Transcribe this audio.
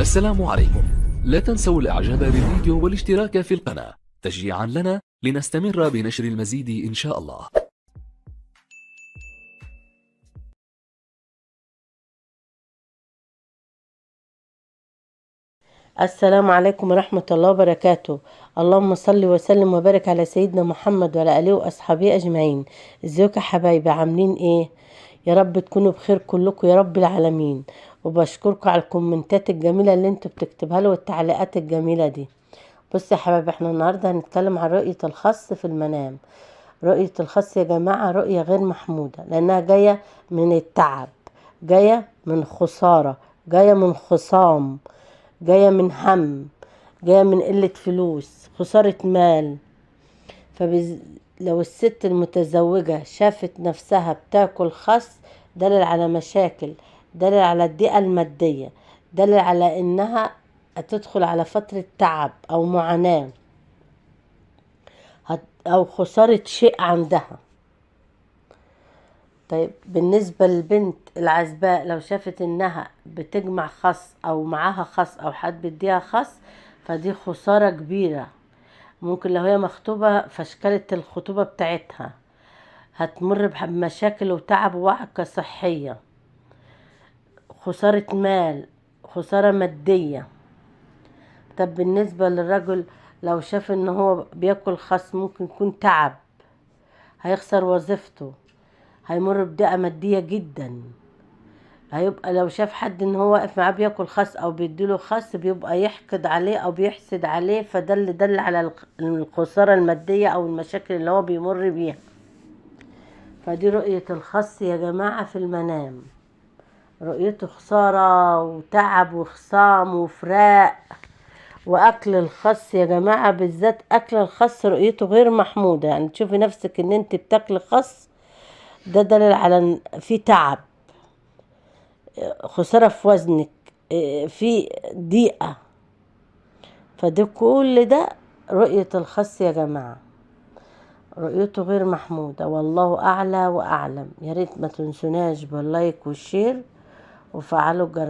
السلام عليكم. لا تنسوا الاعجاب بالفيديو والاشتراك في القناة تشجيعا لنا لنستمر بنشر المزيد إن شاء الله. السلام عليكم ورحمة الله وبركاته. اللهم صل وسلم وبارك على سيدنا محمد وعلى آله وأصحابه أجمعين. ازيكم يا حبايبي، عاملين ايه؟ يا رب تكونوا بخير كلكم يا رب العالمين. وبشكركم على الكومنتات الجميلة اللي انتوا بتكتبها له والتعليقات الجميلة دي. بص يا حبايبي، احنا النهاردة هنتكلم عن رؤية الخس في المنام. رؤية الخس يا جماعة رؤية غير محمودة، لأنها جاية من التعب، جاية من خسارة، جاية من خصام، جاية من هم، جاية من قلة فلوس، خسارة مال. لو الست المتزوجة شافت نفسها بتاكل خس، دليل على مشاكل، دليل على الضيقة المادية، دليل على انها هتدخل على فترة تعب او معاناة او خسارة شيء عندها. طيب بالنسبة للبنت العزباء، لو شافت انها بتجمع خس او معاها خس او حد بيديها خس، فدي خسارة كبيرة. ممكن لو هي مخطوبة فاشكالت الخطوبة بتاعتها، هتمر بمشاكل وتعب ووعكة صحية، خسارة مال، خسارة مادية. طب بالنسبة للرجل، لو شاف ان هو بياكل خس ممكن يكون تعب، هيخسر وظيفته، هيمر بضيقة مادية جدا. هيبقى لو شاف حد ان هو واقف معاه بياكل خس او بيديله خس، بيبقى يحقد عليه او بيحسد عليه، فده اللي دل على الخسارة المادية او المشاكل اللي هو بيمر بيها. فدي رؤية الخس يا جماعة في المنام، رؤيته خسارة وتعب وخصام وفراق. واكل الخس يا جماعة، بالذات اكل الخس رؤيته غير محمودة. يعني تشوفي نفسك ان انت بتاكل خس، ده دليل على في تعب، خسارة في وزنك، في ضيقة. فده كل ده رؤية الخس يا جماعة، رؤيته غير محمودة. والله أعلى وأعلم. يا ريت ما تنسوناش باللايك والشير وفعلوا الجرس.